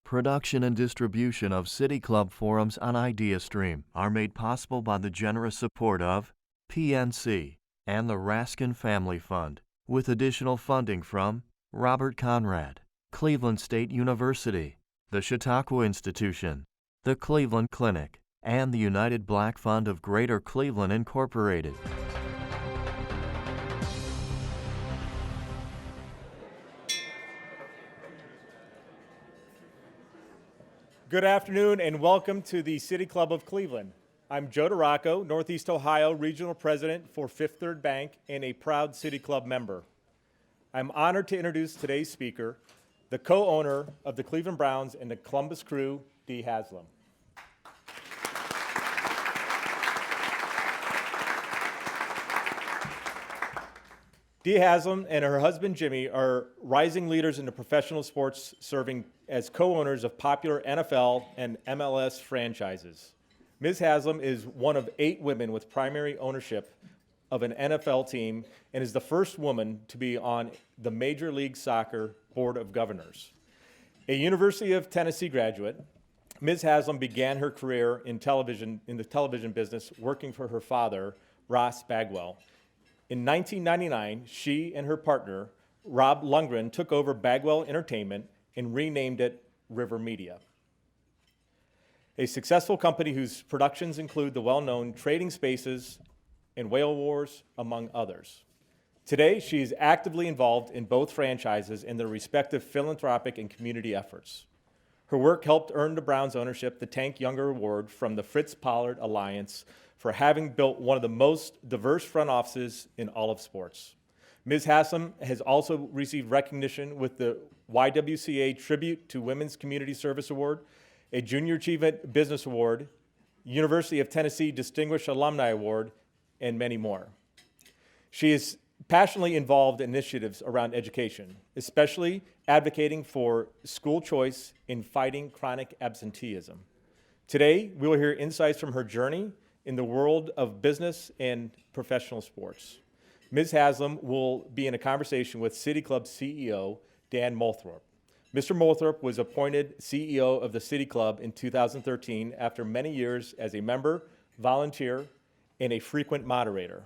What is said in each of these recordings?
Production and distribution of City Club forums on IdeaStream are made possible by the generous support of PNC and the Raskin Family Fund, with additional funding from Robert Conrad, Cleveland State University, the Chautauqua Institution, the Cleveland Clinic, and the United Black Fund of Greater Cleveland, Incorporated. Good afternoon and welcome to the City Club of Cleveland. I'm Joe DeRocco, Northeast Ohio Regional President for Fifth Third Bank and a proud City Club member. I'm honored to introduce today's speaker, the co-owner of the Cleveland Browns and the Columbus Crew, Dee Haslam. Dee Haslam and her husband Jimmy are rising leaders in the professional sports, serving as co-owners of popular NFL and MLS franchises. Ms. Haslam is one of 8 women with primary ownership of an NFL team and is the first woman to be on the Major League Soccer Board of Governors. A University of Tennessee graduate, Ms. Haslam began her career in the television business, working for her father, Ross Bagwell. In 1999, she and her partner, Rob Lundgren, took over Bagwell Entertainment and renamed it River Media, a successful company whose productions include the well-known Trading Spaces and Whale Wars, among others. Today, she is actively involved in both franchises and their respective philanthropic and community efforts. Her work helped earn the Browns ownership the Tank Younger Award from the Fritz Pollard Alliance for having built one of the most diverse front offices in all of sports. Ms. Haslam has also received recognition with the YWCA Tribute to Women's Community Service Award, a Junior Achievement Business Award, University of Tennessee Distinguished Alumni Award, and many more. She is passionately involved in initiatives around education, especially advocating for school choice and fighting chronic absenteeism. Today, we will hear insights from her journey in the world of business and professional sports. Ms. Haslam will be in a conversation with City Club CEO Dan Moulthrop. Mr. Moulthrop was appointed CEO of the City Club in 2013 after many years as a member, volunteer, and a frequent moderator.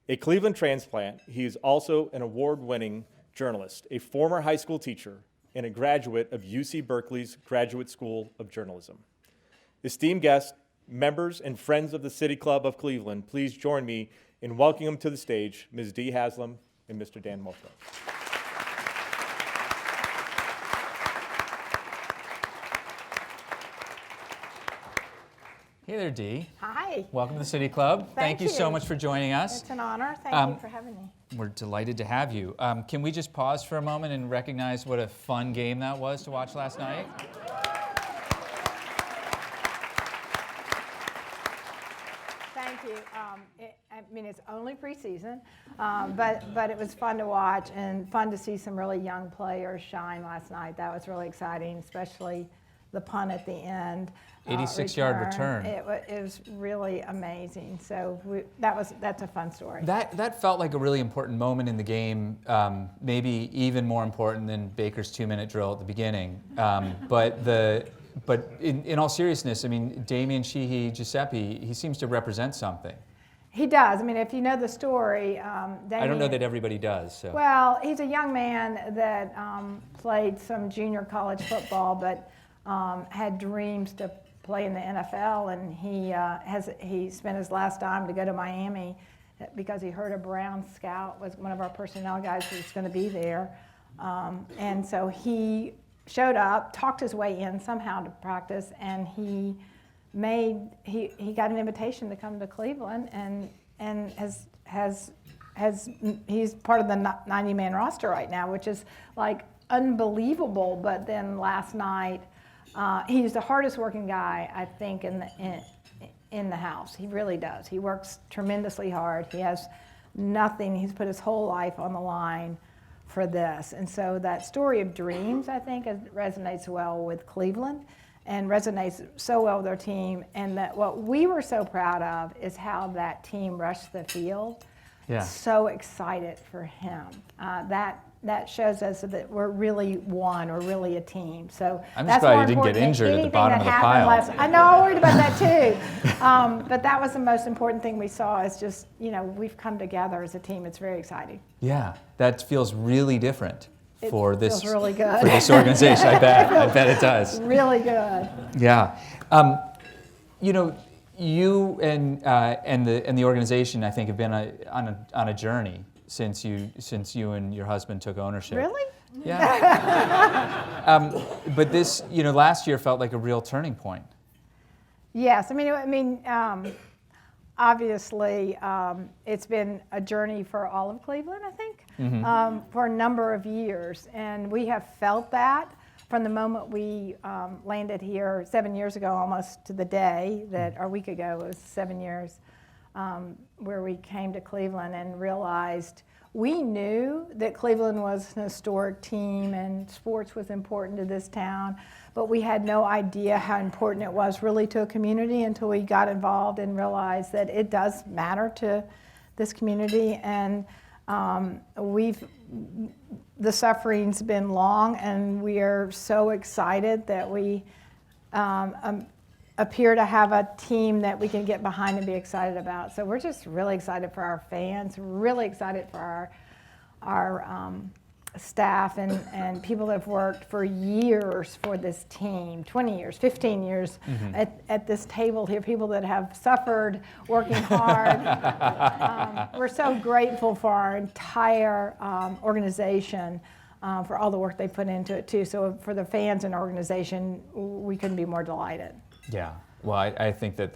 A Cleveland transplant, he is also an award-winning journalist, a former high school teacher, and a graduate of UC Berkeley's Graduate School of Journalism. Esteemed guests, members and friends of the City Club of Cleveland, please join me in welcoming to the stage Ms. Dee Haslam and Mr. Dan Moulthrop. Hey there, Dee. Hi. Welcome to the City Club. Thank you so you. much for joining us. It's an honor. Thank you for having me. We're delighted to have you. Can we just pause for a moment and recognize what a fun game that was to watch last night? Thank you. It's only preseason, but it was fun to watch and fun to see some really young players shine last night. That was really exciting, especially the punt at the end. 86-yard return. It was really amazing. So that's a fun story. That felt like a really important moment in the game, maybe even more important than Baker's 2-minute drill at the beginning. But in all seriousness, Damian Sheehy Giuseppe, he seems to represent something. He does. If you know the story, Damian, I don't know that everybody does. So. Well, he's a young man that played some junior college football, but had dreams to play in the NFL, and he spent his last dime to go to Miami because he heard a Brown scout was one of our personnel guys who was going to be there, and so he showed up, talked his way in somehow to practice, and he got an invitation to come to Cleveland, and he's part of the 90-man roster right now, which is like unbelievable. But then last night, he's the hardest working guy I think in the house. He really does. He works tremendously hard. He has nothing. He's put his whole life on the line for this. And so that story of dreams, I think, resonates well with Cleveland and resonates so well with our team. And that what we were so proud of is how that team rushed the field. Yeah. So excited for him. That that shows us that we're really one, we're really a team. So I'm that's just glad more you didn't get important than injured at the anything bottom that of the happened pile. I know, I worried about that too. But that was the most important thing we saw is just, we've come together as a team. It's very exciting. Yeah, that feels really different for It this feels really good. for this organization. I bet it does. Really good. Yeah, you and the organization, I think, have been on a journey since you and your husband took ownership. Really? Yeah. But this, last year felt like a real turning point. Yes, obviously, it's been a journey for all of Cleveland, I think, for a number of years. And we have felt that from the moment we landed here 7 years ago, almost to the day that, or a week ago, it was 7 years, where we came to Cleveland and realized we knew that Cleveland was an historic team and sports was important to this town, but we had no idea how important it was really to a community until we got involved and realized that it does matter to this community. And the suffering's been long, and we are so excited that we appear to have a team that we can get behind and be excited about. So we're just really excited for our fans, really excited for our staff and people that have worked for years for this team, 20 years, 15 years at this table here, people that have suffered working hard. We're so grateful for our entire organization for all the work they put into it too. So for the fans and organization, we couldn't be more delighted. Yeah. Well, I think that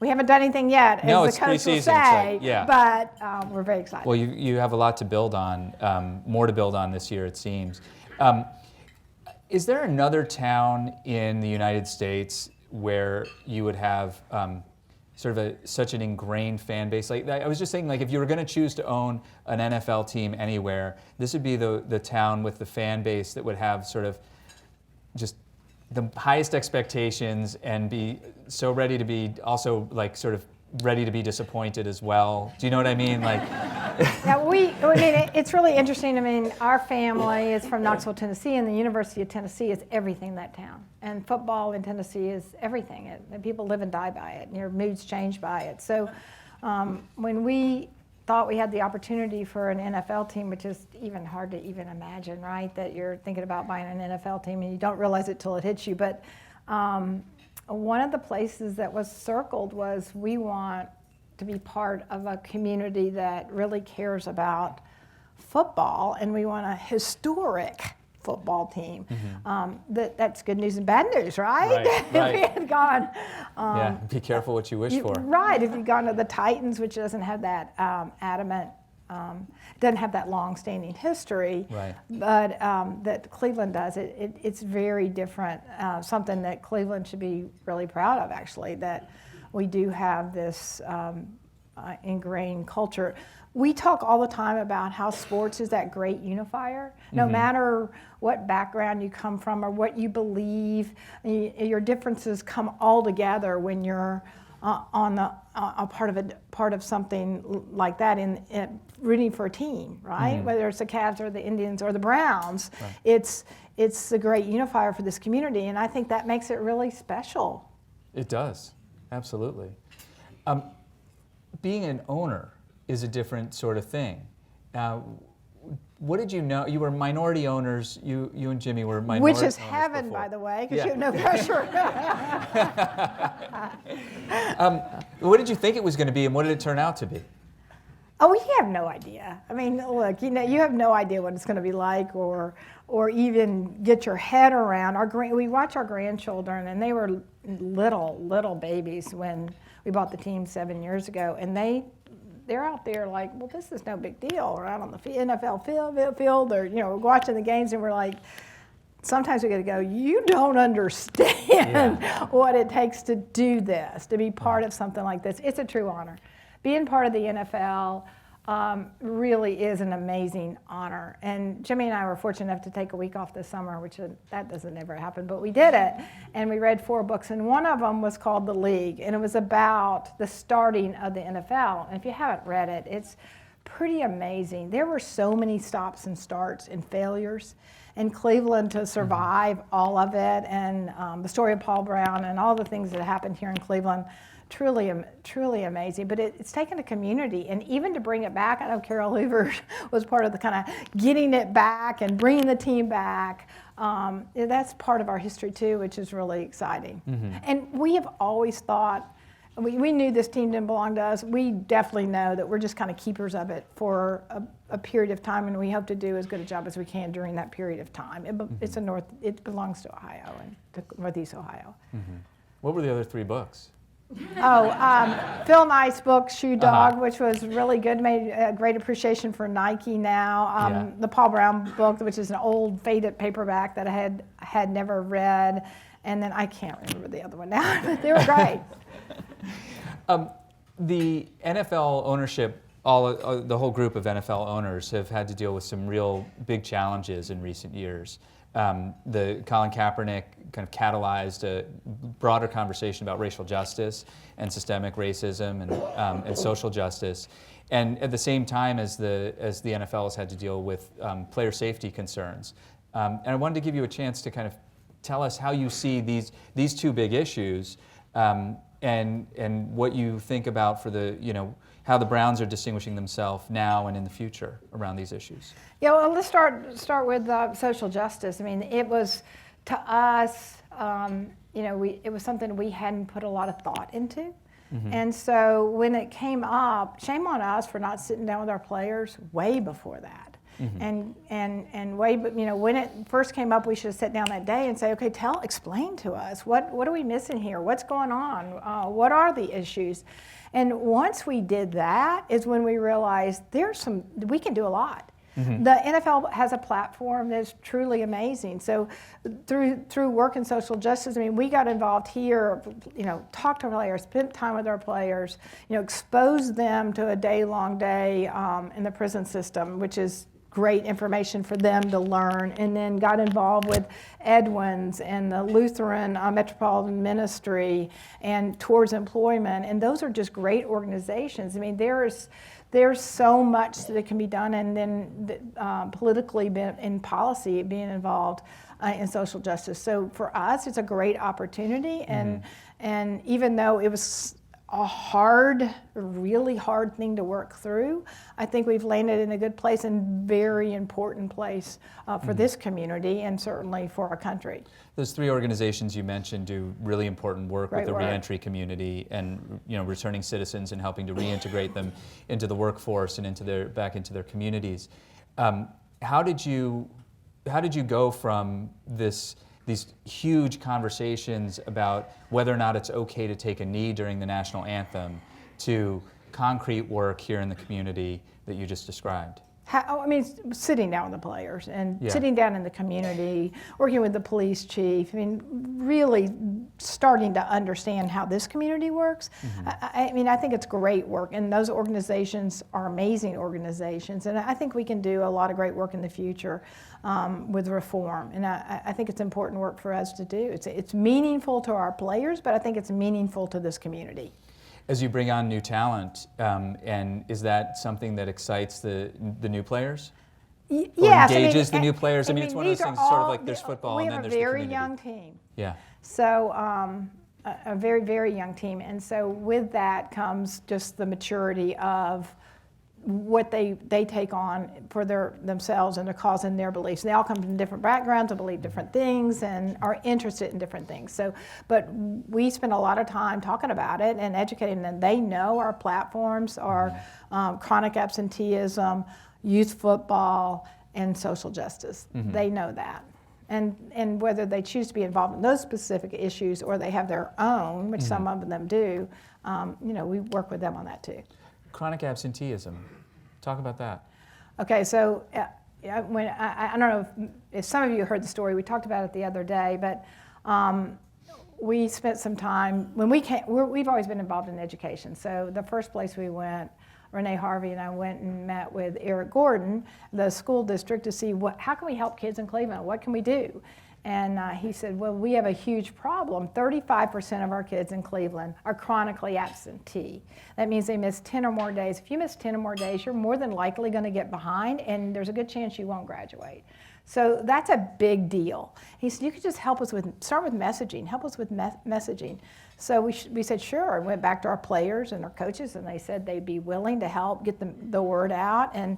we haven't done anything yet, No, as it's the coach will preseason, say, so, yeah. but we're very excited. Well, you have a lot to build on, more to build on this year, it seems. Is there another town in the United States where you would have sort of such an ingrained fan base? Like, I was just saying, like, if you were going to choose to own an NFL team anywhere, this would be the town with the fan base that would have sort of just the highest expectations and be so ready to be also like sort of ready to be disappointed as well. Do you know what I mean? Like, yeah, it's really interesting. Our family is from Knoxville, Tennessee, and the University of Tennessee is everything in that town. And football in Tennessee is everything. And people live and die by it, and your moods change by it. So when we thought we had the opportunity for an NFL team, which is even hard to even imagine, right? That you're thinking about buying an NFL team and you don't realize it till it hits you. But one of the places that was circled was we want to be part of a community that really cares about football, and we want a historic football team. That's good news and bad news, right? Right. If we had gone, yeah, be careful what you wish for. Right, if you'd gone to the Titans, which doesn't have that doesn't have that long-standing history, Right. but that Cleveland does. It's very different, something that Cleveland should be really proud of, actually, that we do have this ingrained culture. We talk all the time about how sports is that great unifier. No matter what background you come from or what you believe, your differences come all together when you're a part of something like that in rooting for a team, right? Whether it's the Cavs or the Indians or the Browns, right. It's a great unifier for this community, and I think that makes it really special. It does, absolutely. Being an owner is a different sort of thing. What did you know? You were minority owners. You and Jimmy were minority owners. Which is heaven, before. by the way, because Yeah. you have no pressure. What did you think it was going to be, and what did it turn out to be? Oh, we have no idea. Look, you have no idea what it's going to be like, or even get your head around. We watch our grandchildren, and they were little babies when we bought the team 7 years ago, and they're out there like, well, this is no big deal. We're out on the NFL field, or we're watching the games, and we're like, sometimes we got to go, you don't understand what it takes to do this, to be part of something like this. It's a true honor. Being part of the NFL really is an amazing honor. And Jimmy and I were fortunate enough to take a week off this summer, which that doesn't ever happen, but we did it. And we read 4 books, and one of them was called The League, and it was about the starting of the NFL. And if you haven't read it, it's pretty amazing. There were so many stops and starts and failures. And Cleveland to survive all of it, and the story of Paul Brown and all the things that happened here in Cleveland, truly amazing. But it's taken a community, and even to bring it back, I know Carol Hoover was part of the kind of getting it back and bringing the team back. That's part of our history too, which is really exciting. And we have always thought, we knew this team didn't belong to us. We definitely know that we're just kind of keepers of it for a period of time, and we hope to do as good a job as we can during that period of time. It belongs to Ohio and to Northeast Ohio. What were the other 3 books? Phil Knight's book, Shoe Dog, which was really good, made a great appreciation for Nike now. The Paul Brown book, which is an old faded paperback that I had never read. And then I can't remember the other one now, but they were great. The NFL ownership, the whole group of NFL owners have had to deal with some real big challenges in recent years. The Colin Kaepernick kind of catalyzed a broader conversation about racial justice and systemic racism and social justice. And at the same time as the NFL has had to deal with player safety concerns. And I wanted to give you a chance to kind of tell us how you see these 2 big issues and what you think about for how the Browns are distinguishing themselves now and in the future around these issues. Yeah, well, let's start with social justice. I mean, it was, to us, it was something we hadn't put a lot of thought into. And so when it came up, shame on us for not sitting down with our players way before that. And when it first came up, we should have sat down that day and say, okay, explain to us, what are we missing here? What's going on? What are the issues? And once we did that is when we realized we can do a lot. The NFL has a platform that's truly amazing. So through work in social justice, I mean, we got involved here, talked to our players, spent time with our players, exposed them to a day-long day in the prison system, which is great information for them to learn, and then got involved with Edwin's and the Lutheran Metropolitan Ministry and Towards Employment, and those are just great organizations. I mean, there's so much that can be done, and then politically in policy being involved in social justice. So for us, it's a great opportunity, and even though it was a really hard thing to work through, I think we've landed in a good place and very important place for this community and certainly for our country. Those 3 organizations you mentioned do really important work with the reentry community and returning citizens and helping to reintegrate them into the workforce and back into their communities. How did you go from these huge conversations about whether or not it's okay to take a knee during the national anthem to concrete work here in the community that you just described? Sitting down with the players and sitting down in the community, working with the police chief. I mean, really starting to understand how this community works. I think it's great work, and those organizations are amazing organizations, and I think we can do a lot of great work in the future with reform. And I think it's important work for us to do. It's meaningful to our players, but I think it's meaningful to this community. As you bring on new talent, and is that something that excites the new players? Yes. Or engages the new players? It's one of those things, sort of like there's football and then there's the community. We have a very young team. Yeah. So a very, very young team. And so with that comes just the maturity of what they take on for themselves and their cause and their beliefs. And they all come from different backgrounds and believe different things and are interested in different things. So, but we spend a lot of time talking about it and educating them. They know our platforms are chronic absenteeism, youth football, and social justice. They know that. And whether they choose to be involved in those specific issues or they have their own, which some of them do, we work with them on that too. Chronic absenteeism. Talk about that. Okay, so when I don't know if some of you heard the story. We talked about it the other day, but we spent some time when we came. We've always been involved in education. So the first place we went, Renee Harvey and I went and met with Eric Gordon, the school district, to see how can we help kids in Cleveland. What can we do? And he said, well, we have a huge problem. 35% of our kids in Cleveland are chronically absentee. That means they miss 10 or more days. If you miss 10 or more days, you're more than likely going to get behind, and there's a good chance you won't graduate. So that's a big deal. He said, you could just start with messaging, help us with messaging. So we said, sure, and went back to our players and our coaches, and they said they'd be willing to help get the word out. And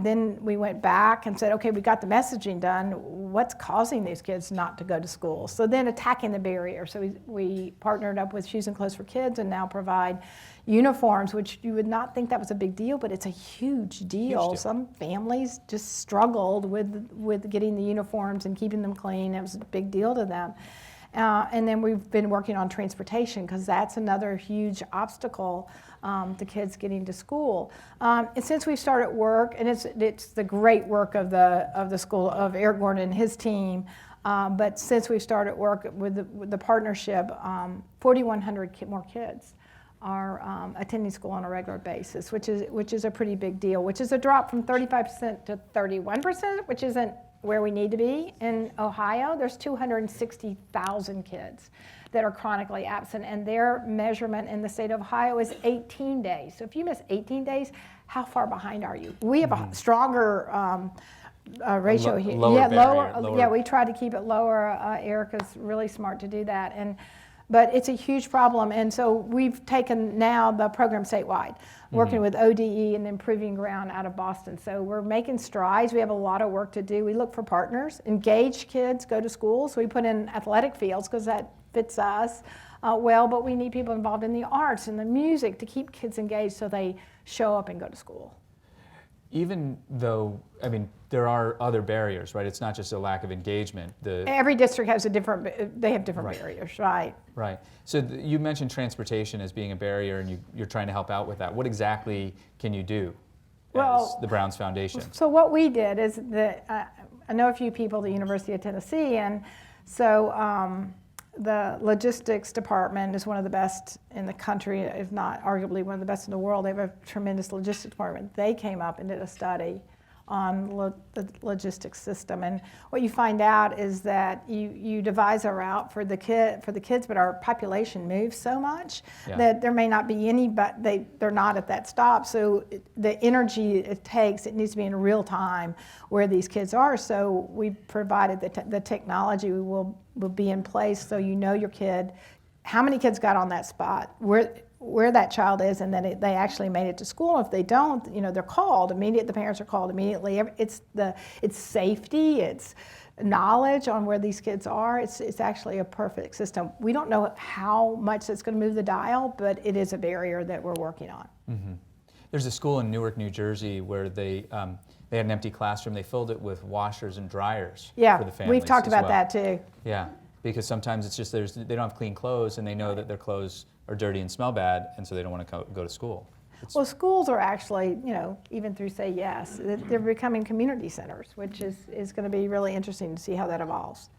then we went back and said, okay, we got the messaging done. What's causing these kids not to go to school? So then attacking the barrier. So we partnered up with Shoes and Clothes for Kids and now provide uniforms, which you would not think that was a big deal, but it's a huge deal. Some families just struggled with getting the uniforms and keeping them clean. It was a big deal to them. And then we've been working on transportation, because that's another huge obstacle to kids getting to school. And since we started work, and it's the great work of the school of Eric Gordon and his team, but since we started work with the partnership, 4,100 more kids are attending school on a regular basis, which is a pretty big deal, which is a drop from 35% to 31%, which isn't where we need to be. In Ohio, there's 260,000 kids that are chronically absent, and their measurement in the state of Ohio is 18 days. So if you miss 18 days, how far behind are you? We have a stronger ratio here. Lower. We try to keep it lower. Erica's really smart to do that. But it's a huge problem, and so we've taken now the program statewide, working with ODE and Improving Ground out of Boston. So we're making strides. We have a lot of work to do. We look for partners, engage kids, go to school. So we put in athletic fields because that fits us well, but we need people involved in the arts and the music to keep kids engaged so they show up and go to school. Even though, I mean, there are other barriers, right? It's not just a lack of engagement. Every district has they have different barriers, right? Right. So you mentioned transportation as being a barrier, and you're trying to help out with that. What exactly can you do as the Browns Foundation? So what we did is that I know a few people at the University of Tennessee, and so the logistics department is one of the best in the country, if not arguably one of the best in the world. They have a tremendous logistics department. They came up and did a study on the logistics system, and what you find out is that you devise a route for the kids, but our population moves so much that there may not be any, but they're not at that stop. So the energy it takes, it needs to be in real time where these kids are. So we provided the technology will be in place, so you know your kid, how many kids got on that spot, where that child is, and then they actually made it to school. If they don't, they're called immediately. The parents are called immediately. It's safety, it's knowledge on where these kids are. It's actually a perfect system. We don't know how much it's going to move the dial, but it is a barrier that we're working on. Mm-hmm. There's a school in Newark, New Jersey, where they had an empty classroom. They filled it with washers and dryers for the families. We've talked about that too. Yeah, because sometimes it's just they don't have clean clothes, and they know that their clothes are dirty and smell bad, and so they don't want to go to school. Well, schools are actually, even through Say Yes, they're becoming community centers, which is going to be really interesting to see how that evolves.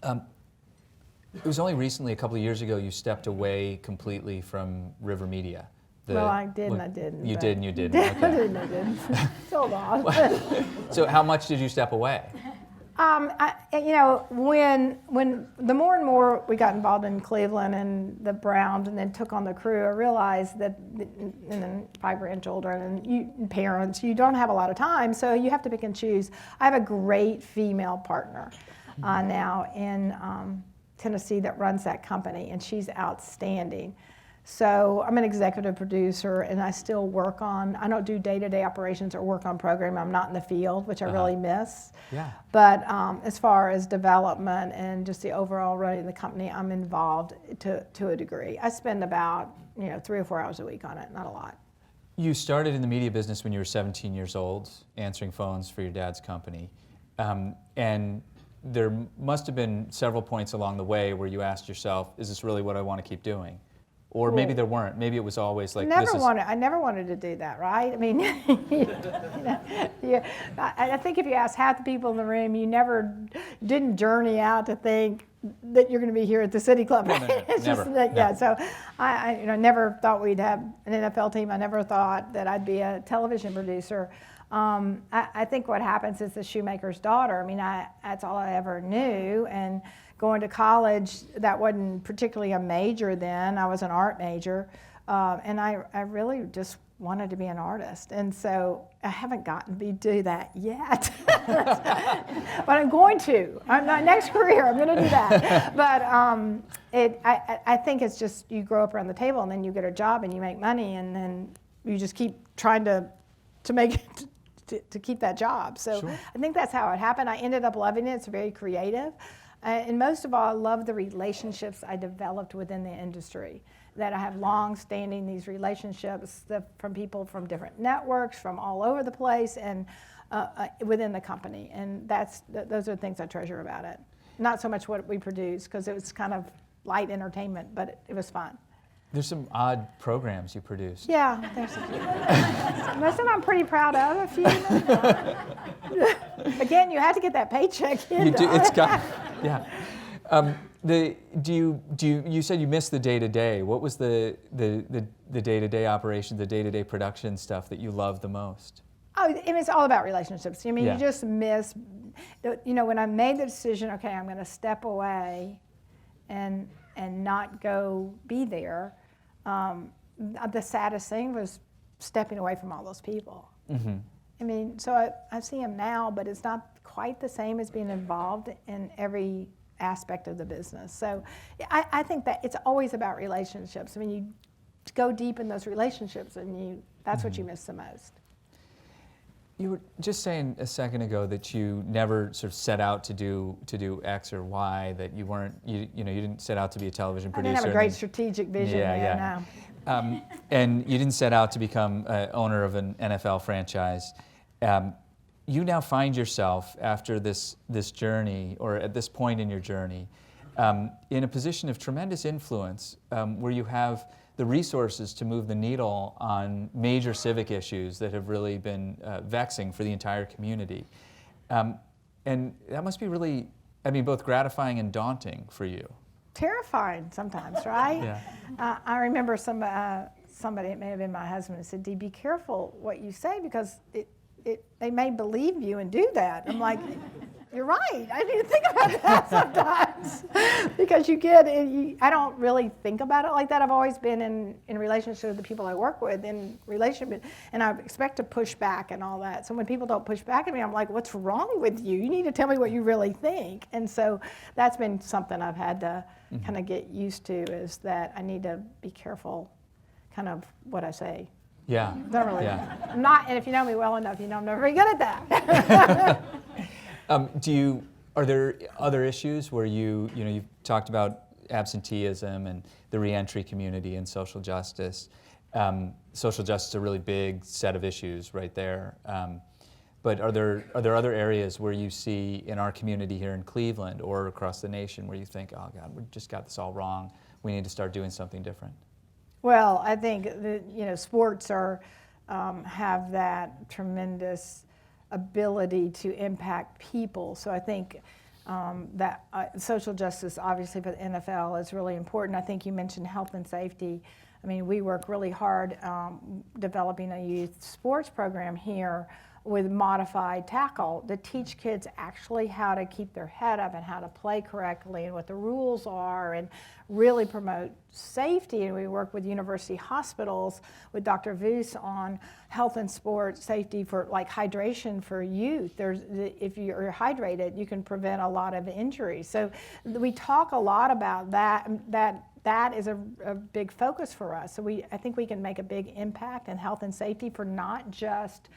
It was only recently, a couple of years ago, you stepped away completely from River Media. Well, I did and I didn't. You did and you didn't. Okay. I did and I didn't. Hold on. So how much did you step away? When the more and more we got involved in Cleveland and the Browns and then took on the crew, I realized that, and then 5 grandchildren and parents, you don't have a lot of time, so you have to pick and choose. I have a great female partner now in Tennessee that runs that company, and she's outstanding. So I'm an executive producer, and I still work on, I don't do day-to-day operations or work on program. I'm not in the field, which I really miss. Yeah. But as far as development and just the overall running of the company, I'm involved to a degree. I spend about 3 or 4 hours a week on it, not a lot. You started in the media business when you were 17 years old, answering phones for your dad's company. And there must have been several points along the way where you asked yourself, is this really what I want to keep doing? Or maybe there weren't. Maybe it was always like I never wanted to do that, right? I mean, I think if you ask half the people in the room, you never didn't journey out to think that you're going to be here at the City Club. No, It's never. just that, yeah. So I never thought we'd have an NFL team. I never thought that I'd be a television producer. I think what happens is the shoemaker's daughter. I mean, that's all I ever knew. And going to college, that wasn't particularly a major then. I was an art major. And I really just wanted to be an artist. And so I haven't gotten to do that yet. But I'm going to. My next career, I'm going to do that. But I think it's just you grow up around the table and then you get a job and you make money and then you just keep trying to make it. To keep that job. So Sure. I think that's how it happened. I ended up loving it. It's very creative. And most of all, I love the relationships I developed within the industry. That I have long-standing these relationships from people from different networks, from all over the place, and within the company. And those are the things I treasure about it. Not so much what we produce, because it was kind of light entertainment, but it was fun. There's some odd programs you produce. Yeah, there's a few. Most of them I'm pretty proud of. A few. Again, you have to get that paycheck in. You do. It's got. Yeah. You said you missed the day-to-day. What was the day-to-day operations, the day-to-day production stuff that you loved the most? Oh, I mean, it's all about relationships. I mean, Yeah. you just miss, when I made the decision, okay, I'm going to step away and not go be there, the saddest thing was stepping away from all those people. Mm-hmm. I mean, so I see them now, but it's not quite the same as being involved in every aspect of the business. So I think that it's always about relationships. I mean, you go deep in those relationships and that's what you miss the most. You were just saying a second ago that you never sort of set out to do X or Y, that you weren't, you didn't set out to be a television I producer. didn't have a great strategic vision. Yeah. No. And you didn't set out to become owner of an NFL franchise. You now find yourself, after this journey, or at this point in your journey, in a position of tremendous influence, where you have the resources to move the needle on major civic issues that have really been vexing for the entire community. And that must be really, both gratifying and daunting for you. Terrifying sometimes, right? Yeah. I remember somebody, it may have been my husband, said, Dee, be careful what you say because they may believe you and do that. I'm like, you're right. I need to think about that sometimes. Because I don't really think about it like that. I've always been in relationship with the people I work with, and I expect to push back and all that. So when people don't push back at me, I'm like, what's wrong with you? You need to tell me what you really think. And so that's been something I've had to kind of get used to, is that I need to be careful kind of what I say. Yeah. Don't really. Yeah. I'm not, and if you know me well enough, you know I'm not very good at that. Are there other issues where you've talked about absenteeism and the reentry community and social justice? Social justice is a really big set of issues right there. But are there other areas where you see in our community here in Cleveland or across the nation where you think, oh God, we just got this all wrong. We need to start doing something different? Well, I think that, sports have that tremendous ability to impact people. So I think that social justice, obviously for the NFL, is really important. I think you mentioned health and safety. I mean, we work really hard developing a youth sports program here with modified tackle to teach kids actually how to keep their head up and how to play correctly and what the rules are, and really promote safety. And we work with university hospitals with Dr. Voos on health and sports safety for like hydration for youth. If you're hydrated, you can prevent a lot of injuries. So we talk a lot about that. That is a big focus for us. So I think we can make a big impact in health and safety for not just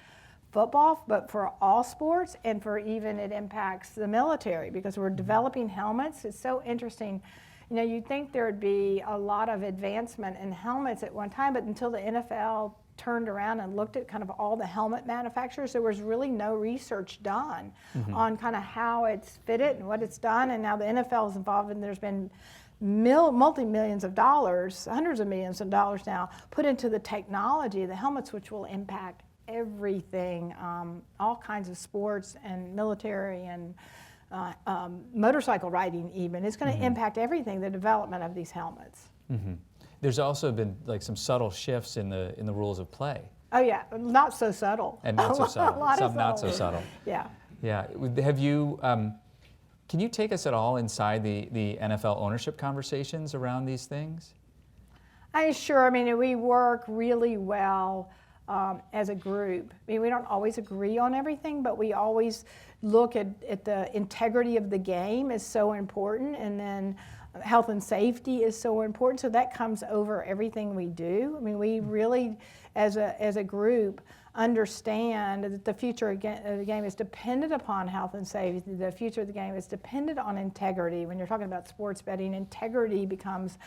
football, but for all sports, and for even it impacts the military, because we're developing helmets. It's so interesting. You'd think there would be a lot of advancement in helmets at one time, but until the NFL turned around and looked at kind of all the helmet manufacturers, there was really no research done on kind of how it's fitted and what it's done. And now the NFL is involved, and there's been multi-millions of dollars, hundreds of millions of dollars now, put into the technology of the helmets, which will impact everything, all kinds of sports and military and motorcycle riding even. It's going to impact everything, the development of these helmets. There's also been like some subtle shifts in the rules of play. Oh yeah, not so subtle. And not so subtle. A lot of Some not so subtle. Yeah. Yeah. Have you? Can you take us at all inside the NFL ownership conversations around these things? Sure. I mean, we work really well as a group. I mean, we don't always agree on everything, but we always look at the integrity of the game is so important, and then health and safety is so important. So that comes over everything we do. I mean, we really, as a group, understand that the future of the game is dependent upon health and safety. The future of the game is dependent on integrity. When you're talking about sports betting, integrity becomes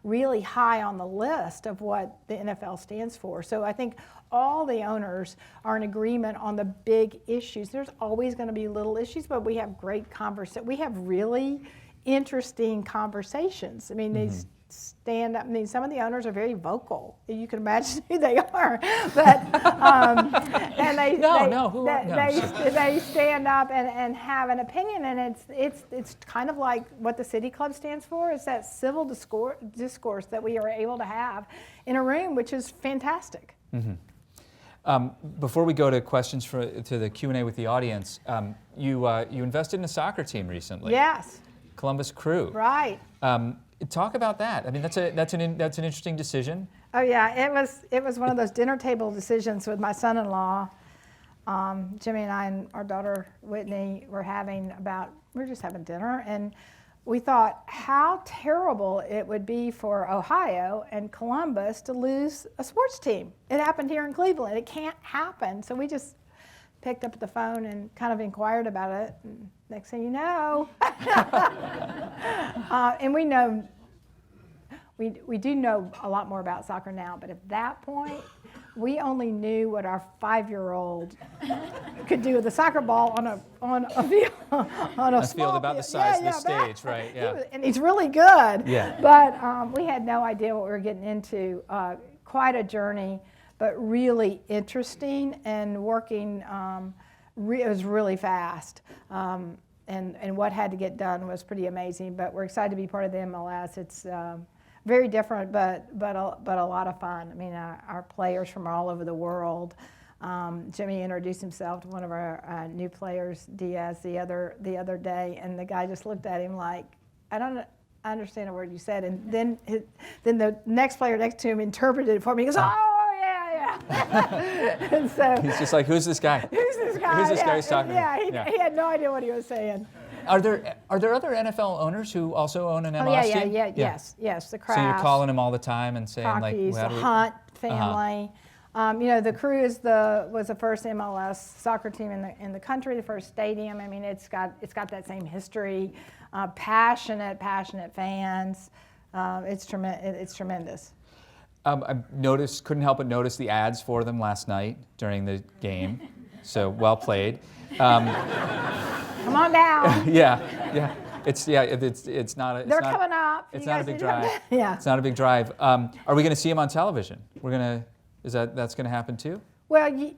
really high on the list of what the NFL stands for. So I think all the owners are in agreement on the big issues. There's always going to be little issues, but we have great conversations. We have really interesting conversations. I mean, they stand up. I mean, some of the owners are very vocal. You can imagine who they are, but and they stand up and have an opinion, and it's kind of like what the City Club stands for. It's that civil discourse that we are able to have in a room, which is fantastic. Before we go to questions to the Q&A with the audience, you invested in a soccer team recently. Yes. Columbus Crew. Right. Talk about that. I mean, that's an interesting decision. Oh yeah, it was one of those dinner table decisions with my son-in-law. Jimmy and I and our daughter Whitney were just having dinner, and we thought how terrible it would be for Ohio and Columbus to lose a sports team. It happened here in Cleveland. It can't happen. So we just picked up the phone and kind of inquired about it. And next thing you know, and we know, we do know a lot more about soccer now, but at that point, we only knew what our 5-year-old could do with a soccer ball on a field, on a field about the size of the stage, right? Yeah. And he's really good. Yeah. But we had no idea what we were getting into. Quite a journey, but really interesting and working. It was really fast, and what had to get done was pretty amazing. But we're excited to be part of the MLS. It's very different, but a lot of fun. I mean, our players from all over the world. Jimmy introduced himself to one of our new players, Diaz, the other day, and the guy just looked at him like, I don't understand a word you said. And then the next player next to him interpreted it for me. He goes, oh yeah. And so he's just like, who's this guy? Who's this guy? Who's this guy who's talking to me? He had no idea what he was saying. Are there other NFL owners who also own an MLS team? Yes, the Crafts. So you're calling them all the time and saying Crockies, like, the Hunt family. The Crew was the first MLS soccer team in the country, the first stadium. I mean, it's got that same history, passionate fans. It's tremendous. I couldn't help but notice the ads for them last night during the game. So well played. Come on down. Yeah. It's not a. They're coming up. It's not a big drive. Yeah. It's not a big drive. Are we going to see them on television? That's going to happen too? Well,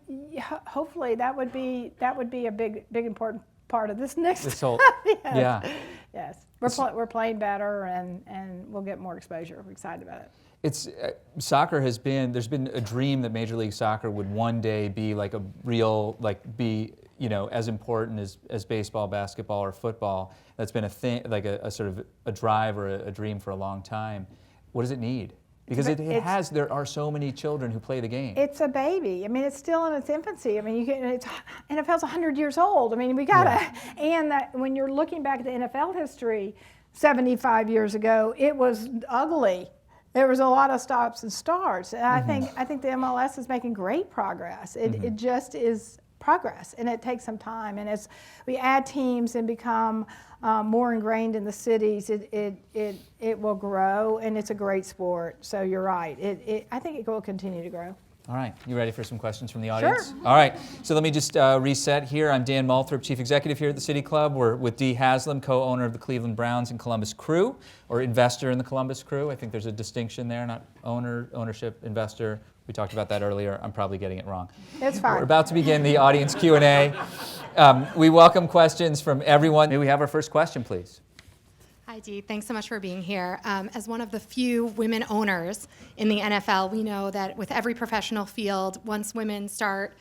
hopefully that would be a big important part of this next. This whole. Yes. Yes. We're playing better and we'll get more exposure. We're excited about it. It's soccer there's been a dream that Major League Soccer would one day be like as important as baseball, basketball, or football. That's been a thing, like a sort of a drive or a dream for a long time. What does it need? Because there are so many children who play the game. It's a baby. I mean, it's still in its infancy. I mean, NFL's 100 years old. I mean, we gotta, and when you're looking back at the NFL history, 75 years ago, it was ugly. There was a lot of stops and starts. And I think the MLS is making great progress. It just is progress, and it takes some time. And as we add teams and become more ingrained in the cities, it will grow, and it's a great sport. So you're right. I think it will continue to grow. All right. You ready for some questions from the audience? Sure. All right. So let me just reset here. I'm Dan Moulthrop, Chief Executive here at the City Club. We're with Dee Haslam, co-owner of the Cleveland Browns and Columbus Crew, or investor in the Columbus Crew. I think there's a distinction there, not ownership, investor. We talked about that earlier. I'm probably getting it wrong. It's fine. We're about to begin the audience Q&A. We welcome questions from everyone. May we have our first question, please? Hi, Hi, Dee. Thanks so much for being here. As one of the few women owners in the NFL, we know that with every professional field, once women start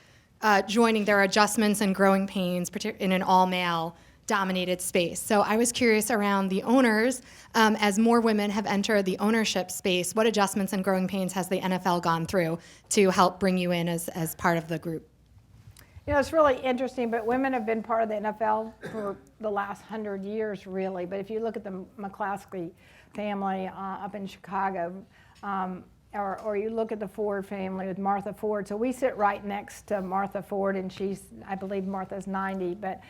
joining, there are adjustments and growing pains in an all-male dominated space. So I was curious around the owners, as more women have entered the ownership space, what adjustments and growing pains has the NFL gone through to help bring you in as part of the group? You know, it's really interesting, but women have been part of the NFL for the last 100 years, really. But if you look at the McCloskey family up in Chicago, or you look at the Ford family with Martha Ford. So we sit right next to Martha Ford, and I believe Martha's 90, but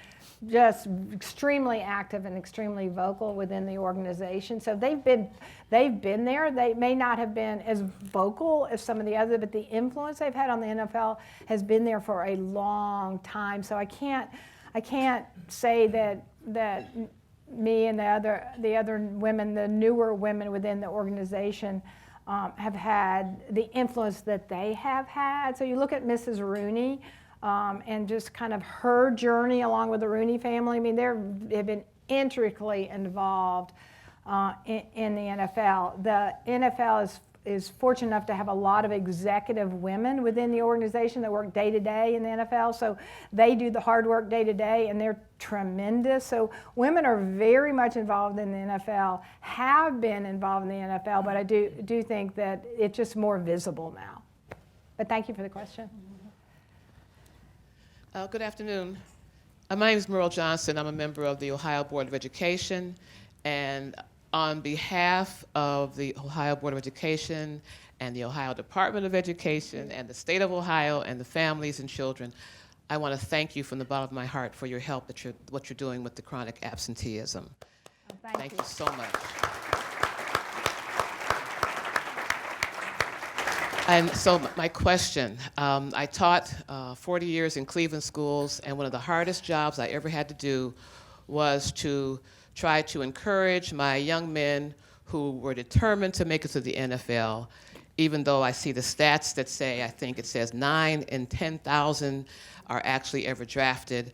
just extremely active and extremely vocal within the organization. So they've been there. They may not have been as vocal as some of the others, but the influence they've had on the NFL has been there for a long time. So I can't say that me and the other women, the newer women within the organization, have had the influence that they have had. So you look at Mrs. Rooney and just kind of her journey along with the Rooney family. I mean, they've been intricately involved in the NFL. The NFL is fortunate enough to have a lot of executive women within the organization that work day to day in the NFL. So they do the hard work day to day, and they're tremendous. So women are very much involved in the NFL, have been involved in the NFL, but I do think that it's just more visible now. But thank you for the question. Good afternoon. My name is Merle Johnson. I'm a member of the Ohio Board of Education, and on behalf of the Ohio Board of Education and the Ohio Department of Education and the state of Ohio and the families and children, I want to thank you from the bottom of my heart for your help, what you're doing with the chronic absenteeism. Oh, Thank you so much. And so my question, I taught 40 years in Cleveland schools, and one of the hardest jobs I ever had to do was to try to encourage my young men who were determined to make it to the NFL, even though I see the stats that say, I think it says 9 in 10,000 are actually ever drafted.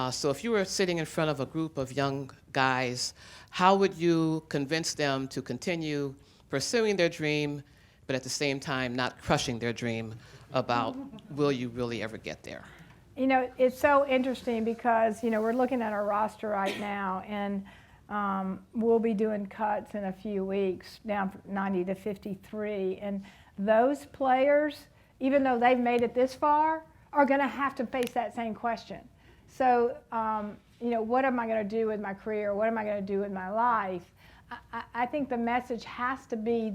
So if you were sitting in front of a group of young guys, how would you convince them to continue pursuing their dream, but at the same time not crushing their dream about will you really ever get there? You know, it's so interesting because, you know, we're looking at our roster right now, and we'll be doing cuts in a few weeks, down from 90 to 53. And those players, even though they've made it this far, are going to have to face that same question. So, you know, what am I going to do with my career? What am I going to do with my life? I think the message has to be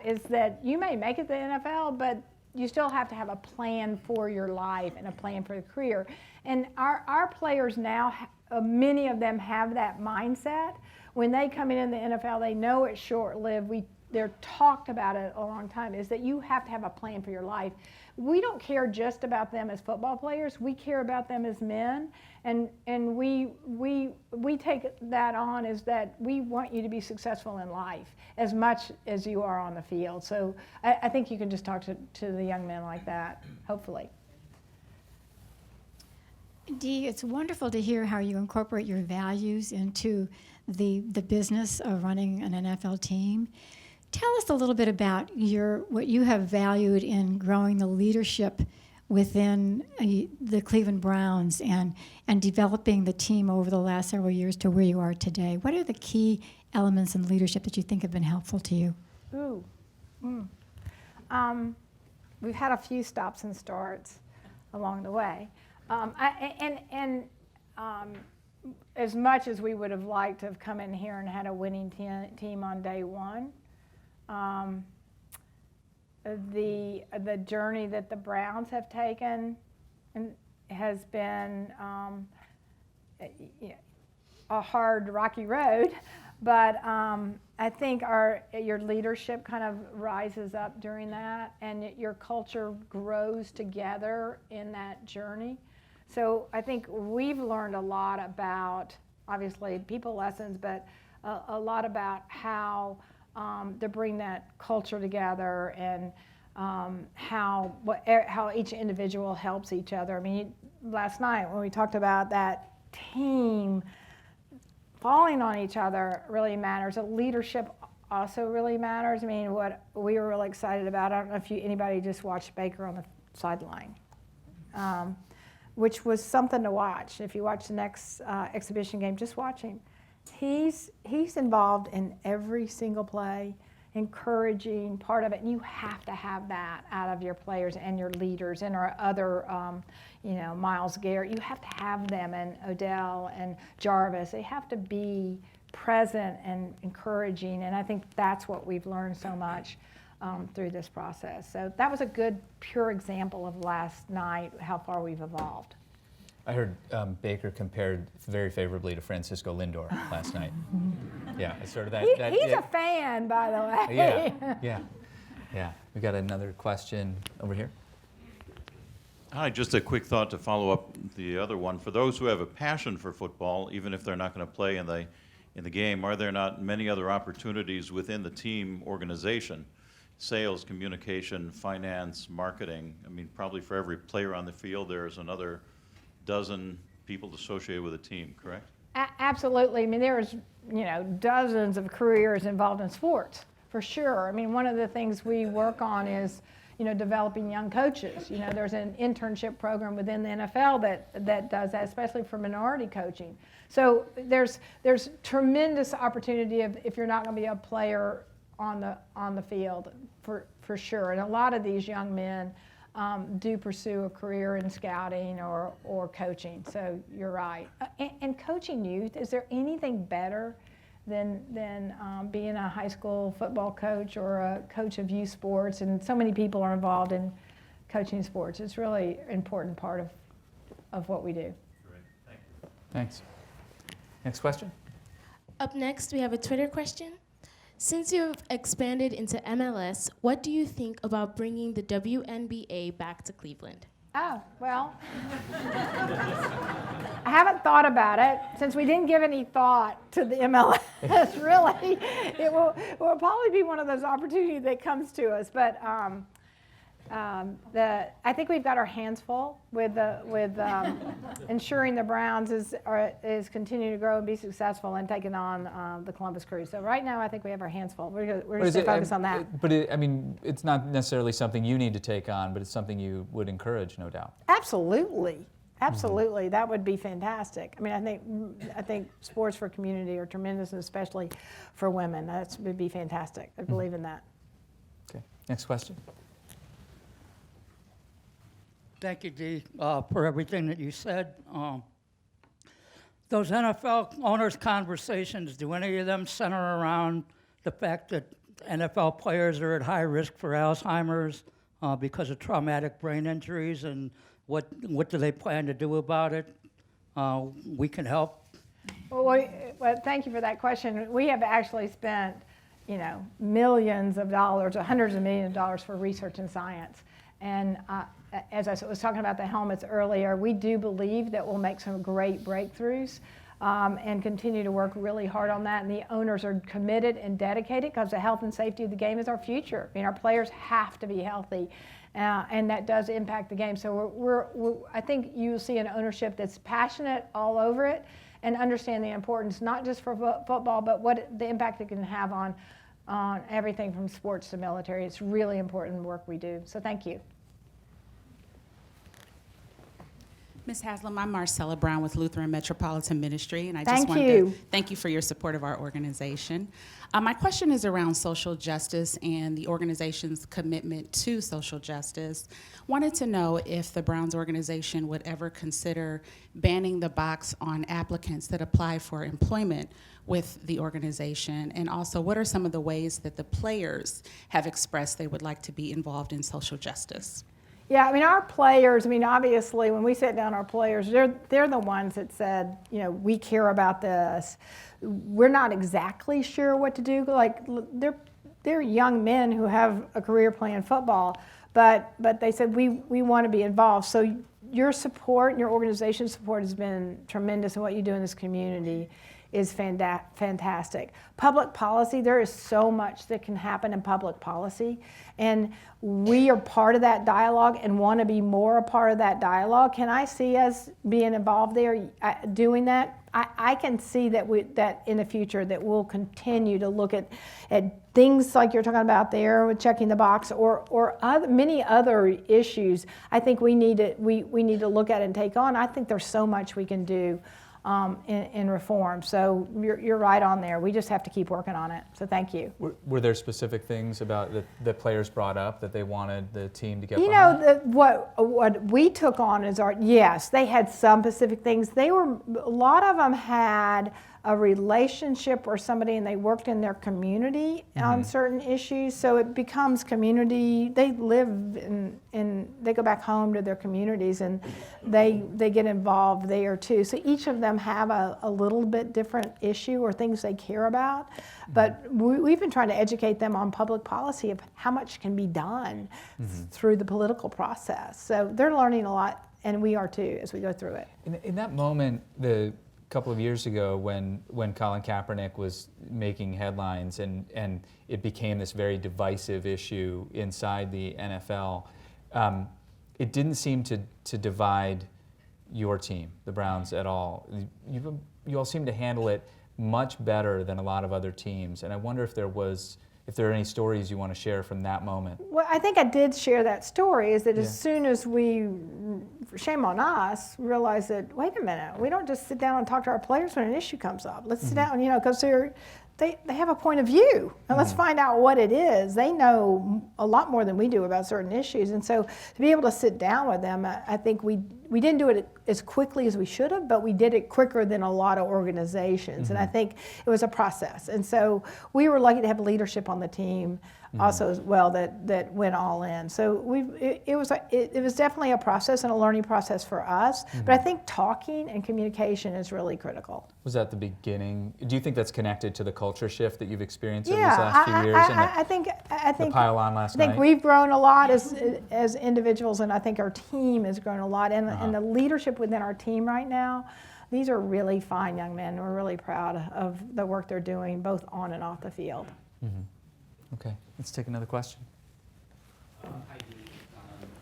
is that you may make it to the NFL, but you still have to have a plan for your life and a plan for your career. And our players now, many of them have that mindset. When they come in the NFL, they know it's short-lived. They're talked about it a long time, is that you have to have a plan for your life. We don't care just about them as football players. We care about them as men. And we take that on as that we want you to be successful in life as much as you are on the field. So I think you can just talk to the young men like that, hopefully. Dee, it's wonderful to hear how you incorporate your values into the business of running an NFL team. Tell us a little bit about what you have valued in growing the leadership within the Cleveland Browns and developing the team over the last several years to where you are today. What are the key elements in leadership that you think have been helpful to you? We've had a few stops and starts along the way. As much as we would have liked to have come in here and had a winning team on day one, the journey that the Browns have taken has been a hard, rocky road, but I think your leadership kind of rises up during that, and your culture grows together in that journey. So I think we've learned a lot about, obviously, people lessons, but a lot about how to bring that culture together and how each individual helps each other. I mean, last night when we talked about that team falling on each other really matters. Leadership also really matters. I mean, what we were really excited about, I don't know if anybody just watched Baker on the sideline, which was something to watch. If you watch the next exhibition game, just watch him. He's involved in every single play, encouraging part of it, and you have to have that out of your players and your leaders and our other, Miles Garrett. You have to have them, and Odell and Jarvis. They have to be present and encouraging, and I think that's what we've learned so much through this process. So that was a good, pure example of last night, how far we've evolved. I heard Baker compared very favorably to Francisco Lindor last night. Yeah, it's sort of that. He's a fan, by the way. Yeah. We got another question over here. Hi, just a quick thought to follow up the other one. For those who have a passion for football, even if they're not going to play in the game, are there not many other opportunities within the team organization? Sales, communication, finance, marketing. I mean, probably for every player on the field, there's another dozen people associated with a team, correct? Absolutely. I mean, there's, dozens of careers involved in sports, for sure. I mean, one of the things we work on is, developing young coaches. There's an internship program within the NFL that does that, especially for minority coaching. So there's tremendous opportunity if you're not going to be a player on the field, for sure. And a lot of these young men do pursue a career in scouting or coaching. So you're right. And coaching youth, is there anything better than being a high school football coach or a coach of youth sports? And so many people are involved in coaching sports. It's really an important part of what we do. Great, thank you. Thanks. Next question. Up next, we have a Twitter question. Since you've expanded into MLS, what do you think about bringing the WNBA back to Cleveland? Oh, well, I haven't thought about it. Since we didn't give any thought to the MLS, really, it will probably be one of those opportunities that comes to us. But I think we've got our hands full with ensuring the Browns is continuing to grow and be successful and taking on the Columbus Crew. So right now, I think we have our hands full. We're going to focus on that. But it's not necessarily something you need to take on, but it's something you would encourage, no doubt. Absolutely. Absolutely, that would be fantastic. I mean, I think sports for community are tremendous, and especially for women. That would be fantastic. I believe in that. Okay. Next question. Thank you, Dee, for everything that you said. Those NFL owners' conversations, do any of them center around the fact that NFL players are at high risk for Alzheimer's because of traumatic brain injuries, and what do they plan to do about it? We can help. Well, thank you for that question. We have actually spent, millions of dollars, hundreds of millions of dollars for research and science. And as I was talking about the helmets earlier, we do believe that we'll make some great breakthroughs and continue to work really hard on that. And the owners are committed and dedicated because the health and safety of the game is our future. I mean, our players have to be healthy, and that does impact the game. So I think you'll see an ownership that's passionate all over it and understand the importance, not just for football, but what the impact it can have on everything from sports to military. It's really important work we do. So thank you. Ms. Haslam, I'm Marcella Brown with Lutheran Metropolitan Ministry, and I Thank just wanted you. to thank you for your support of our organization. My question is around social justice and the organization's commitment to social justice. Wanted to know if the Browns organization would ever consider banning the box on applicants that apply for employment with the organization, and also what are some of the ways that the players have expressed they would like to be involved in social justice? Yeah, I mean, our players, obviously, when we sit down, our players, they're the ones that said, we care about this. We're not exactly sure what to do. Like, they're young men who have a career playing football, but they said, we want to be involved. So your support, your organization's support has been tremendous in what you do in this community is fantastic. Public policy, there is so much that can happen in public policy, and we are part of that dialogue and want to be more a part of that dialogue. Can I see us being involved there, doing that? I can see that in the future that we'll continue to look at things like you're talking about there with checking the box, or many other issues. I think we need to look at and take on. I think there's so much we can do in reform. So you're right on there. We just have to keep working on it. So thank you. Were there specific things about that players brought up that they wanted the team to get You behind? know, what we took on is yes, they had some specific things. A lot of them had a relationship or somebody, and they worked in their community on certain issues. So it becomes community. They live in they go back home to their communities, and they get involved there too. So each of them have a little bit different issue or things they care about. But we've been trying to educate them on public policy of how much can be done through the political process. So they're learning a lot, and we are too as we go through it. In that moment, the couple of years ago when Colin Kaepernick was making headlines and it became this very divisive issue inside the NFL, it didn't seem to divide your team, the Browns, at all. You all seem to handle it much better than a lot of other teams, and I wonder if there are any stories you want to share from that moment. Well, I think I did share that story, is that as soon as we, shame on us, realized that, wait a minute, we don't just sit down and talk to our players when an issue comes up. Let's sit down, because they have a point of view, and let's find out what it is. They know a lot more than we do about certain issues, and so to be able to sit down with them, I think we didn't do it as quickly as we should have, but we did it quicker than a lot of organizations, and I think it was a process. And so we were lucky to have leadership on the team also as well that went all in. So it was definitely a process and a learning process for us, but I think talking and communication is really critical. Was that the beginning? Do you think that's connected to the culture shift that you've experienced over these last few years? I think the pile on last night? I think we've grown a lot as individuals, and I think our team has grown a lot. And the leadership within our team right now, these are really fine young men. We're really proud of the work they're doing, both on and off the field. Okay, let's take another question.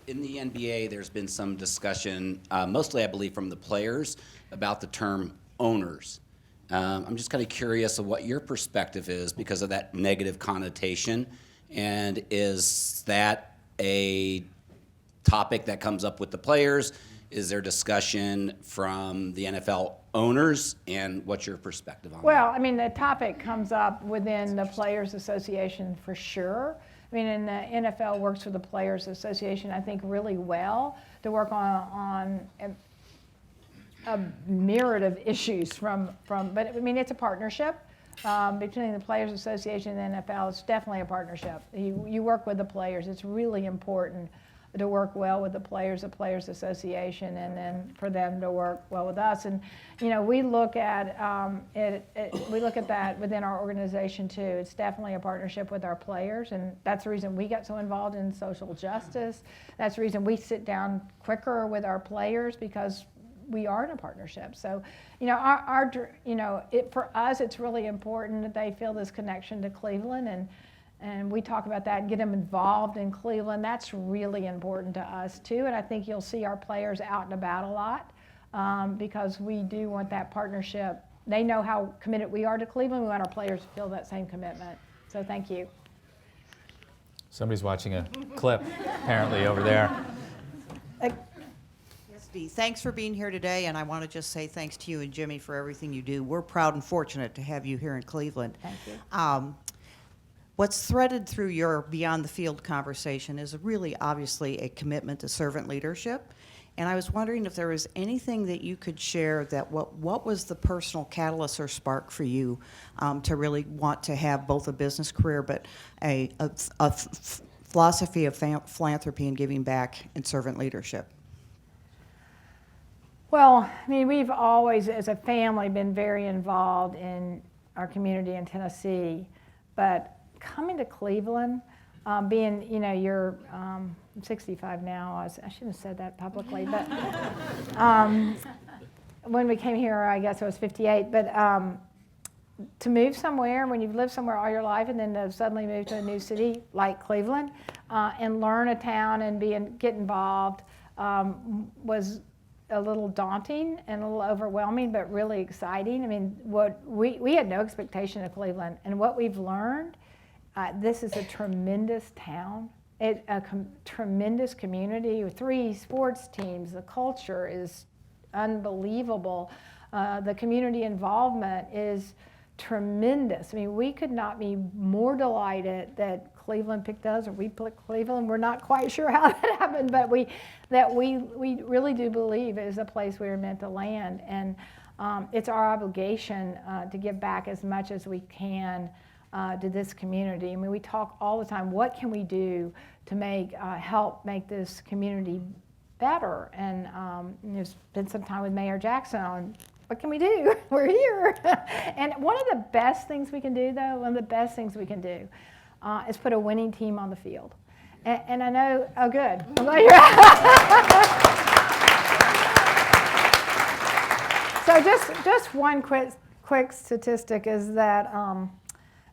In the NBA, there's been some discussion, mostly I believe from the players, about the term owners. I'm just kind of curious of what your perspective is because of that negative connotation, and is that a topic that comes up with the players? Is there discussion from the NFL owners, and what's your perspective on that? Well, I mean, the topic comes up within the Players Association for sure. I mean, and the NFL works with the Players Association, I think, really well to work on a myriad of issues but I mean, it's a partnership between the Players Association and the NFL. It's definitely a partnership. You work with the players. It's really important to work well with the Players Association, and then for them to work well with us. And we look at we look at that within our organization too. It's definitely a partnership with our players, and that's the reason we got so involved in social justice. That's the reason we sit down quicker with our players, because we are in a partnership. So, for us, it's really important that they feel this connection to Cleveland, and we talk about that and get them involved in Cleveland. That's really important to us too. And I think you'll see our players out and about a lot because we do want that partnership. They know how committed we are to Cleveland. We want our players to feel that same commitment. So thank you. Somebody's watching a clip apparently over there. Yes, Dee, thanks for being here today, and I want to just say thanks to you and Jimmy for everything you do. We're proud and fortunate to have you here in Cleveland. Thank you. What's threaded through your Beyond the Field conversation is really obviously a commitment to servant leadership. And I was wondering if there was anything that you could share that what was the personal catalyst or spark for you to really want to have both a business career but a philosophy of philanthropy and giving back and servant leadership? Well, I mean, we've always, as a family, been very involved in our community in Tennessee, but coming to Cleveland, being, you're I'm 65 now. I shouldn't have said that publicly, but when we came here, I guess I was 58. But to move somewhere, when you've lived somewhere all your life and then to suddenly move to a new city like Cleveland and learn a town and get involved was a little daunting and a little overwhelming, but really exciting. I mean, we had no expectation of Cleveland, and what we've learned, this is a tremendous town, tremendous community with 3 sports teams. The culture is unbelievable. The community involvement is tremendous. I mean, we could not be more delighted that Cleveland picked us, or we picked Cleveland. We're not quite sure how that happened, but we really do believe it is a place we were meant to land, and it's our obligation to give back as much as we can to this community. I mean, we talk all the time, what can we do to help make this community better? And there's been some time with Mayor Jackson on, what can we do? We're here. And one of the best things we can do, though, is put a winning team on the field. And I know, oh, good. I'm glad you're So just one quick statistic is that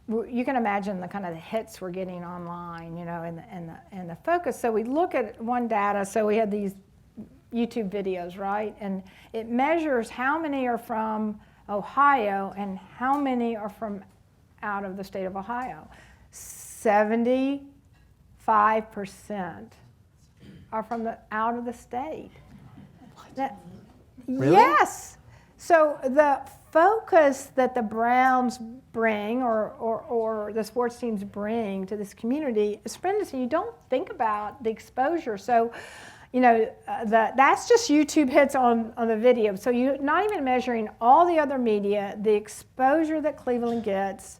you can imagine the kind of the hits we're getting online, you know, and the focus. So we look at one data. So we had these YouTube videos, right? And it measures how many are from Ohio and how many are from out of the state of Ohio. 75% are from out of the state. Really? Yes. So the focus that the Browns bring or the sports teams bring to this community is tremendous. You don't think about the exposure. So, you know, that's just YouTube hits on the video. So you're not even measuring all the other media, the exposure that Cleveland gets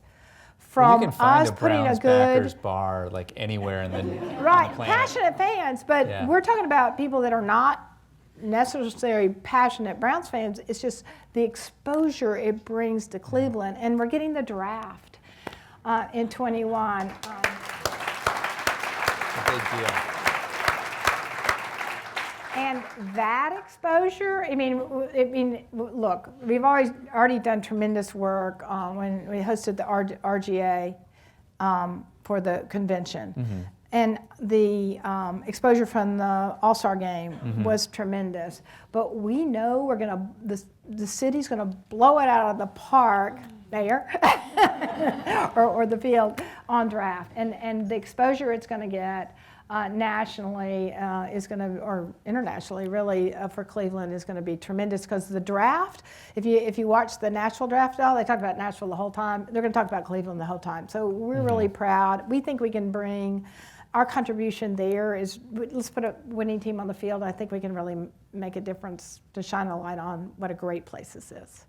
from you can find us a putting Browns a good backers bar like anywhere in the right, on the planet. passionate fans, but Yeah. we're talking about people that are not necessarily passionate Browns fans. It's just the exposure it brings to Cleveland, and we're getting the draft in 21. A big deal. And that exposure, I mean, look, we've already done tremendous work when we hosted the RGA for the convention. Mm-hmm. And the exposure from the All-Star game was tremendous. But we know the city's gonna blow it out of the park there, or the field on draft. And the exposure it's gonna get nationally is going to, or internationally really, for Cleveland is going to be tremendous, because the draft, if you watch the Nashville draft, they talk about Nashville the whole time. They're going to talk about Cleveland the whole time. So we're really proud. We think we can bring our contribution there is, let's put a winning team on the field. I think we can really make a difference to shine a light on what a great place this is.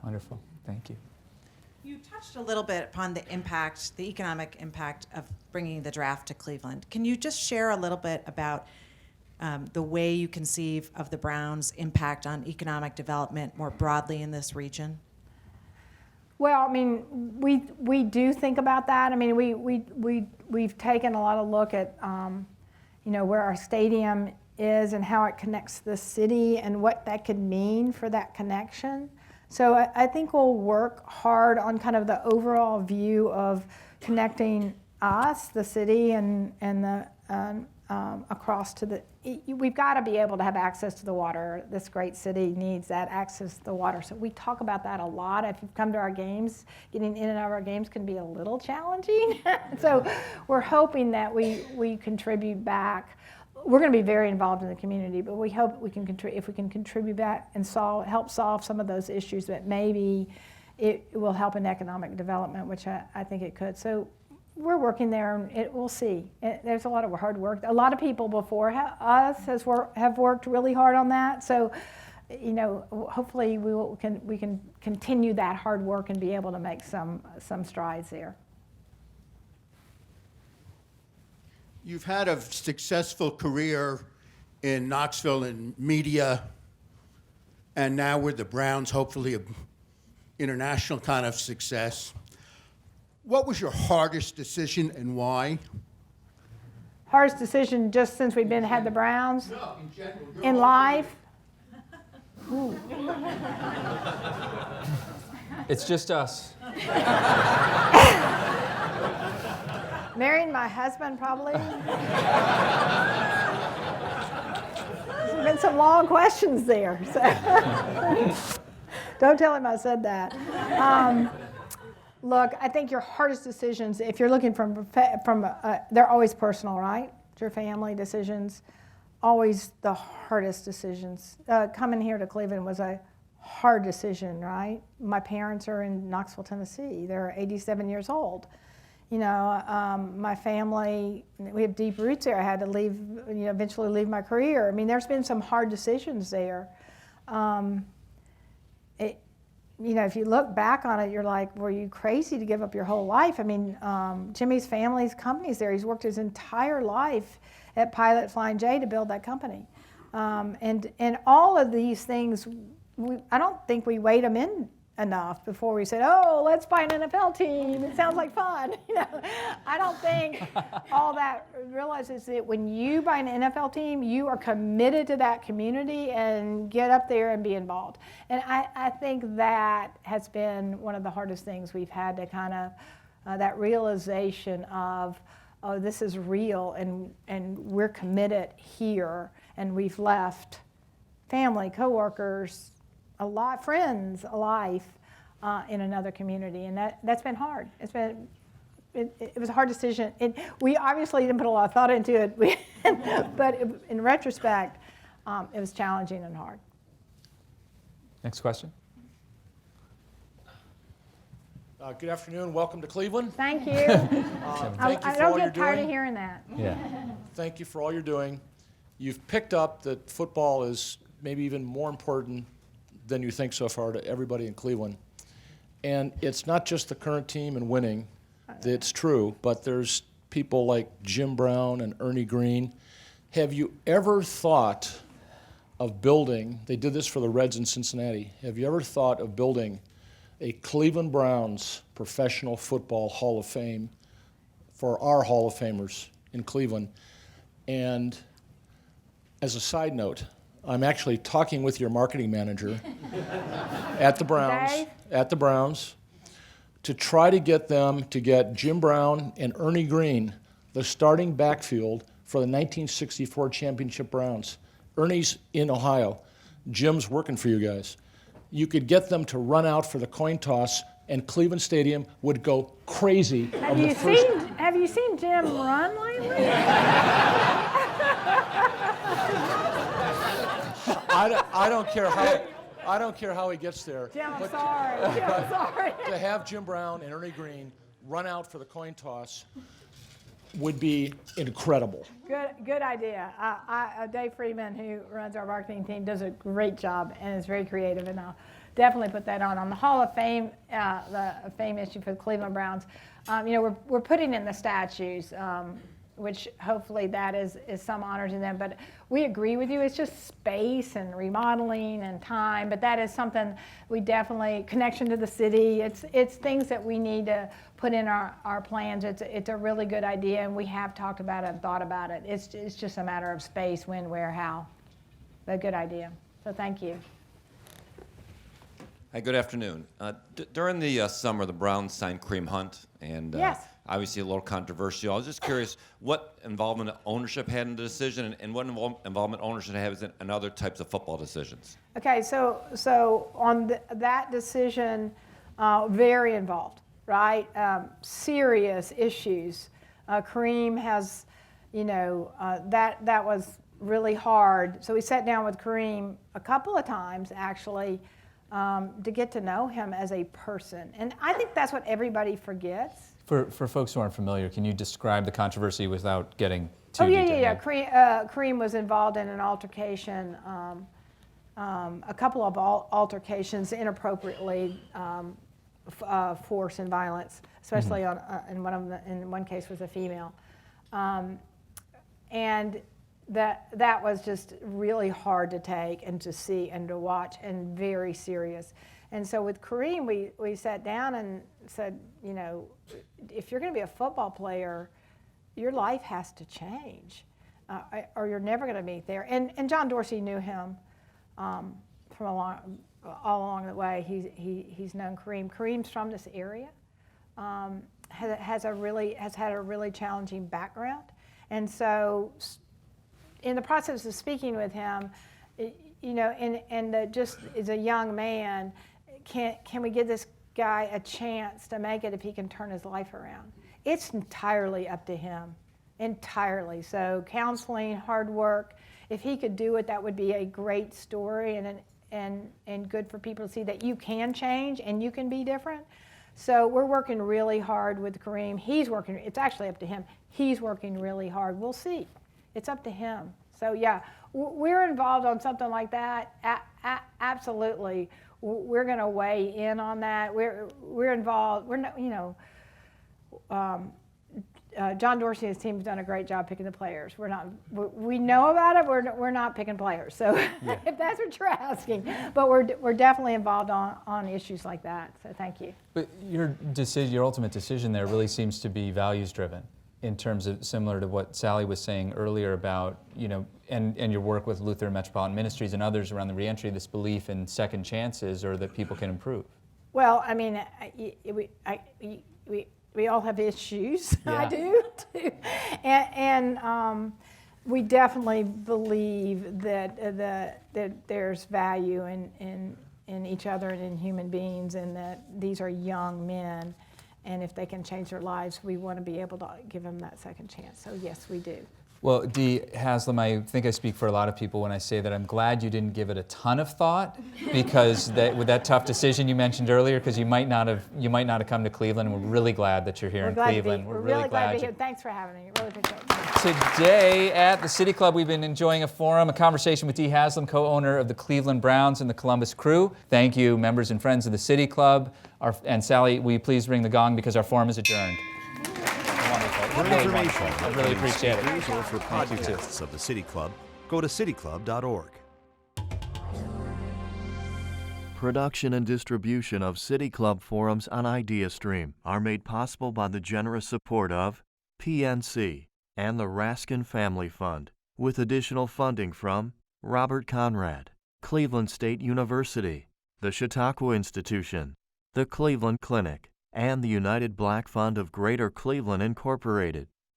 Wonderful. Thank you. You touched a little bit upon the impact, the economic impact of bringing the draft to Cleveland. Can you just share a little bit about the way you conceive of the Browns' impact on economic development more broadly in this region? Well, I mean, we do think about that. I mean, we've taken a lot of look at, you know, where our stadium is and how it connects the city and what that could mean for that connection. So I think we'll work hard on kind of the overall view of connecting us, the city, and the across to the. We've got to be able to have access to the water. This great city needs that access to the water. So we talk about that a lot. If you've come to our games, getting in and out of our games can be a little challenging. So we're hoping that we contribute back. We're going to be very involved in the community, but we hope we can if we can contribute back and help solve some of those issues, that maybe it will help in economic development, which I think it could. So we're working there, and we'll see. There's a lot of hard work. A lot of people before us have worked really hard on that. So, you know, hopefully we can continue that hard work and be able to make some strides there. You've had a successful career in Knoxville in media, and now with the Browns, hopefully an international kind of success. What was your hardest decision and why? Hardest decision just since we've had the Browns? No, in general. In life? It's just us. Marrying my husband, probably. There's been some long questions there. So. Don't tell him I said that. Look, I think your hardest decisions, if you're looking they're always personal, right? Your family decisions, always the hardest decisions. Coming here to Cleveland was a hard decision, right? My parents are in Knoxville, Tennessee. They're 87 years old. You know, my family, we have deep roots there. I had to leave, eventually leave my career. I mean, there's been some hard decisions there. If you look back on it, you're like, were you crazy to give up your whole life? I mean, Jimmy's family's company's there. He's worked his entire life at Pilot Flying J to build that company. And all of these things, I don't think we weighed them in enough before we said, oh, let's buy an NFL team. It sounds like fun. I don't think all that realizes that when you buy an NFL team, you are committed to that community and get up there and be involved. And I think that has been one of the hardest things we've had to kind of, that realization of, oh, this is real and we're committed here and we've left family, coworkers, friends, a life in another community, and that's been hard. It was a hard decision. We obviously didn't put a lot of thought into it, but in retrospect, it was challenging and hard. Next question. Good afternoon. Welcome to Cleveland. Thank you. Thank you I for all don't you're get tired doing. of hearing that. Yeah. Thank you for all you're doing. You've picked up that football is maybe even more important than you think so far to everybody in Cleveland. And it's not just the current team and winning, that's true, but there's people like Jim Brown and Ernie Green. Have you ever thought of building, they did this for the Reds in Cincinnati, have you ever thought of building a Cleveland Browns professional football Hall of Fame for our Hall of Famers in Cleveland? And as a side note, I'm actually talking with your marketing manager at the Browns to try to get them to get Jim Brown and Ernie Green, the starting backfield for the 1964 championship Browns. Ernie's in Ohio. Jim's working for you guys. You could get them to run out for the coin toss and Cleveland Stadium would go crazy. Have you seen Jim run lately? I don't care how he gets there. Jim, I'm sorry. To have Jim Brown and Ernie Green run out for the coin toss would be incredible. Good idea. Dave Freeman, who runs our marketing team, does a great job and is very creative, and I'll definitely put that on the Hall of Fame, the fame issue for the Cleveland Browns. We're putting in the statues, which hopefully that is some honor to them. But we agree with you. It's just space and remodeling and time. But that is something we definitely, connection to the city. It's things that we need to put in our plans. It's a really good idea, and we have talked about it and thought about it. It's just a matter of space, when, where, how. But a good idea. So thank you. Hi, good afternoon. During the summer, the Browns signed Kareem Hunt, and yes. Obviously a little controversial. I was just curious what involvement ownership had in the decision, and what involvement ownership has in other types of football decisions. Okay, so on that decision, very involved, right? Serious issues. Kareem has, that was really hard. So we sat down with Kareem a couple of times, actually, to get to know him as a person. And I think that's what everybody forgets. For folks who aren't familiar, can you describe the controversy without getting too detailed? Yeah. Kareem was involved in an altercation, a couple of altercations, inappropriately force and violence, especially in one case was a female, and that was just really hard to take and to see and to watch, and very serious. And so with Kareem, we sat down and said, if you're going to be a football player, your life has to change, or you're never going to be there. And John Dorsey knew him from all along the way, he's known Kareem. Kareem's from this area, has had a really challenging background, and so in the process of speaking with him, just as a young man, can we give this guy a chance to make it if he can turn his life around? It's entirely up to him, entirely. So counseling, hard work. If he could do it, that would be a great story and good for people to see that you can change and you can be different. So we're working really hard with Kareem. It's actually up to him. He's working really hard. We'll see. It's up to him. So yeah, we're involved on something like that. Absolutely. We're going to weigh in on that. We're involved. We're not, John Dorsey and his team have done a great job picking the players. We know about it. We're not picking players. So if that's what you're asking, but we're definitely involved on issues like that. So thank you. But your ultimate decision there really seems to be values driven, in terms of similar to what Sally was saying earlier about, and your work with Lutheran Metropolitan Ministries and others around the reentry, this belief in second chances or that people can improve. Well, I mean, we all have issues. Yeah. I do too, and we definitely believe that there's value in each other and in human beings, and that these are young men, and if they can change their lives, we want to be able to give them that second chance. So yes, we do. Well, Dee Haslam, I think I speak for a lot of people when I say that I'm glad you didn't give it a ton of thought, because with that tough decision you mentioned earlier, because you might not have come to Cleveland. And we're really glad that you're here in Cleveland. We're really glad to be here. Thanks for having me. Really appreciate it. Today at the City Club, we've been enjoying a forum, a conversation with Dee Haslam, co-owner of the Cleveland Browns and the Columbus Crew. Thank you, members and friends of the City Club. And Sally, will you please ring the gong, because our forum is adjourned. For information, I really appreciate it. or for podcasts of the City Club, go to cityclub.org. Production and distribution of City Club forums on IdeaStream are made possible by the generous support of PNC and the Raskin Family Fund, with additional funding from Robert Conrad, Cleveland State University, the Chautauqua Institution, the Cleveland Clinic, and the United Black Fund of Greater Cleveland Incorporated.